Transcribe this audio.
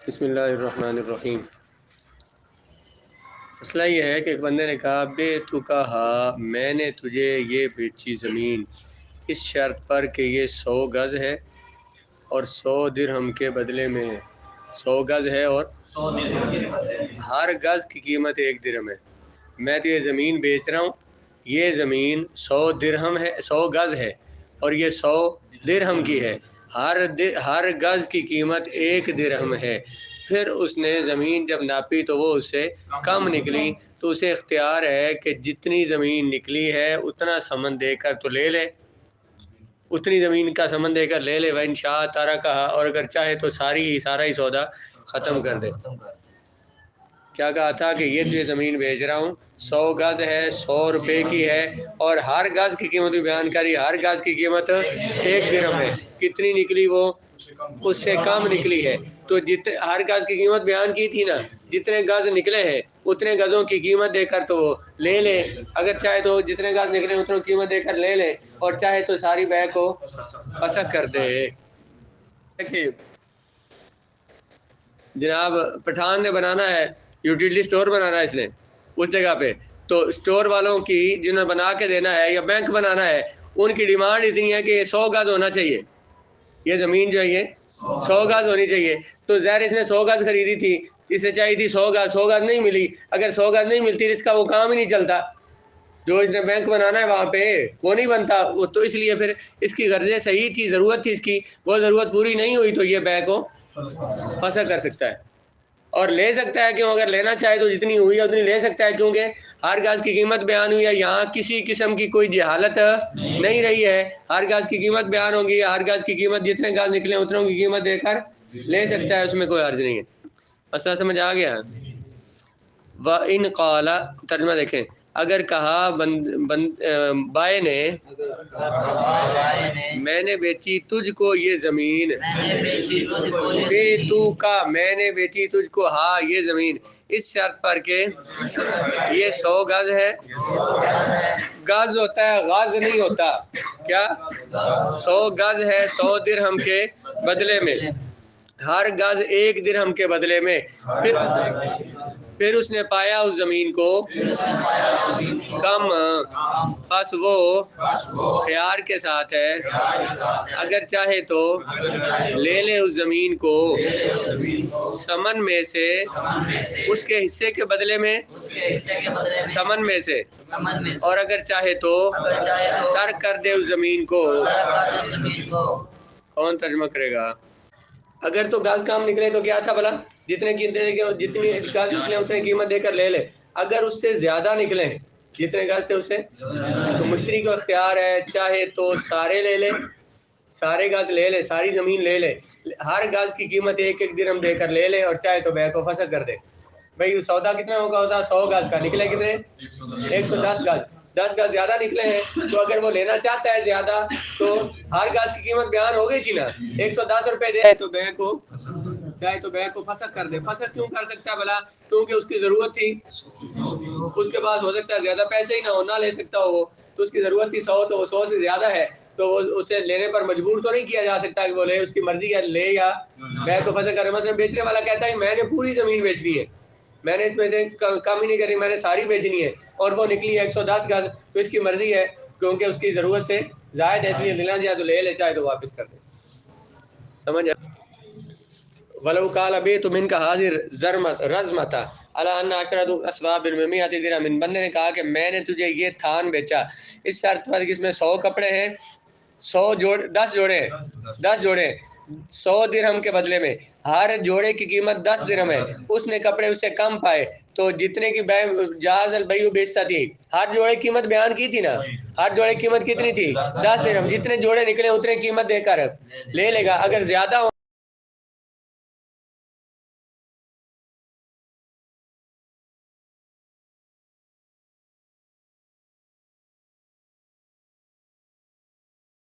بسم اللہ الرحمن الرحیم۔ مسئلہ یہ ہے کہ ایک بندے نے کہا بے تو کہا میں نے تجھے یہ بیچی زمین اس شرط پر کہ یہ 100 گز ہے اور 100 درہم کے بدلے میں 100 گز ہے اور ہر گز کی قیمت 1 درہم ہے۔ میں تو یہ زمین بیچ رہا ہوں، یہ زمین 100 درہم ہے، 100 گز ہے اور یہ 100 درہم کی ہے، ہر گز کی قیمت 1 درہم ہے۔ پھر اس نے زمین جب ناپی تو وہ اس سے کم نکلی، تو اسے اختیار ہے کہ جتنی زمین نکلی ہے اتنا ثمن دے کر تو لے لے، اتنی زمین کا ثمن دے کر لے لے۔ وَإِنْ شَاءَ تَرَكَهَا، اور اگر چاہے تو سارا ہی سودا ختم کر دے۔ کیا کہا تھا کہ یہ جو زمین بیچ رہا ہوں 100 گز ہے، 100 روپے کی ہے اور ہر گز کی قیمت بھی بیان کری، ہر گز کی قیمت 1 درہم ہے۔ کتنی نکلی؟ وہ اس سے کم نکلی ہے۔ تو ہر گز کی قیمت بیان کی تھی نا، جتنے گز نکلے ہیں اتنے گزوں کی قیمت دے کر تو لے لے، اگر چاہے تو جتنے گز نکلے اتنے قیمت دے کر لے لے اور چاہے تو ساری بیع کو فسخ کر دے۔ دیکھیے جناب، پٹھان نے بنانا ہے یوٹیلیٹی سٹور بنانا ہے اس نے اس جگہ پہ، تو سٹور والوں کی جنہیں بنا کے دینا ہے یا بینک بنانا ہے، ان کی ڈیمانڈ اتنی ہے کہ یہ 100 گز ہونا چاہیے، یہ زمین جو ہے یہ 100 گز ہونی چاہیے۔ تو ظاہر اس نے 100 گز خریدی تھی، اسے چاہیے تھی 100 گز نہیں ملی۔ اگر 100 گز نہیں ملتی اس کا وہ کام ہی نہیں چلتا، جو اس نے بینک بنانا ہے وہاں پہ وہ نہیں بنتا۔ تو اس لیے پھر اس کی غرضیں صحیح تھی، ضرورت تھی اس کی، وہ ضرورت پوری نہیں ہوئی تو یہ بیع کو فسخ کر سکتا ہے اور لے سکتا ہے۔ کیوں؟ اگر لینا چاہے تو جتنی ہوئی ہے اتنی لے سکتا ہے، کیونکہ ہر گز کی قیمت بیان ہوئی ہے، یہاں کسی قسم کی کوئی جہالت نہیں رہی ہے۔ ہر گز کی قیمت بیان ہوگی، ہر گز کی قیمت جتنے گز نکلے اتنوں کی قیمت دے کر لے سکتا ہے، اس میں کوئی حرج نہیں ہے۔ مسئلہ سمجھ آ گیا؟ وَإِنْ قَالَ، ترجمہ دیکھیں، اگر کہا بائے نے میں نے بیچی تجھ کو یہ زمین، بے تو کا میں نے بیچی تجھ کو ہاں یہ زمین، اس شرط پر کہ یہ 100 گز ہے۔ گز ہوتا ہے، غز نہیں ہوتا۔ کیا؟ 100 گز ہے 100 درہم کے بدلے میں، ہر گز 1 درہم کے بدلے میں۔ پھر اس نے پایا اس زمین کو کم، پس وہ خیار کے ساتھ ہے، اگر چاہے تو لے لے اس زمین کو ثمن میں سے، اس کے حصے کے بدلے میں ثمن میں سے، اور اگر چاہے تو ترک کر دے اس زمین کو۔ کون ترجمہ کرے گا؟ اگر تو گز کام نکلے تو کیا تھا بھلا؟ جتنی گز نکلے اتنے قیمت دے کر لے لے۔ اگر اس سے زیادہ نکلے، جتنے گز تھے اس سے، تو مشتری کو اختیار ہے، چاہے تو سارے لے لے، سارے گز لے لے، ساری زمین لے لے، ہر گز کی قیمت 1 درہم دے کر لے لے، اور چاہے تو بیع کو فسخ کر دے۔ بھئی سودا کتنے ہوتا 100 گز کا، نکلے کتنے؟ 110 گز۔ 10 گز زیادہ نکلے ہیں، تو اگر وہ لینا چاہتا ہے زیادہ تو ہر گز کی قیمت بیان ہو گئی تھی نا، 110 روپے دے تو بیع کو چاہے تو بیع کو فسخ کر دے۔ فسخ کیوں کر سکتا ہے بھلا؟ کیونکہ اس کی ضرورت تھی، اس کے پاس ہو سکتا ہے زیادہ پیسے ہی نہ ہو، نہ لے سکتا ہو وہ، تو اس کی ضرورت تھی 100، تو وہ 100 سے زیادہ ہے، تو وہ اسے لینے پر مجبور تو نہیں کیا جا سکتا کہ وہ لے، اس کی مرضی ہے لے یا بیع کو فسخ کرے۔ مثلا بیچنے والا کہتا ہے میں نے پوری زمین بیچنی ہے، میں نے اس میں سے کم ہی نہیں کرنی، میں نے ساری بیچنی ہے، اور وہ نکلی 110 گز، تو اس کی مرضی ہے کیونکہ اس کی ضرورت سے زائد ہے، اس لیے لینا چاہے تو لے لے، چاہے تو واپس کر دے۔ سمجھ؟ وَلَوْ قَالَ بِئْتُ مِنْكَ هَٰذِهِ الرَّزْمَةَ عَلَىٰ أَنَّ 10 أَصْوَابٍ بِمِائَةِ دِرْهَمٍ، بندے نے کہا کہ میں نے تجھے یہ تھان بیچا اس شرط پر کہ اس میں 100 کپڑے ہیں، 10 جوڑے ہیں، 10 جوڑے 100 درہم کے بدلے میں، ہر جوڑے کی قیمت 10 درہم ہے۔ اس نے کپڑے اس سے کم پائے تو جتنے کی جاز البیع بالصدی، ہر جوڑے کی قیمت بیان کی تھی نا، ہر جوڑے کی قیمت کتنی تھی؟ 10 درہم، جتنے جوڑے نکلے اتنے قیمت دے کر لے لے گا۔ اگر زیادہ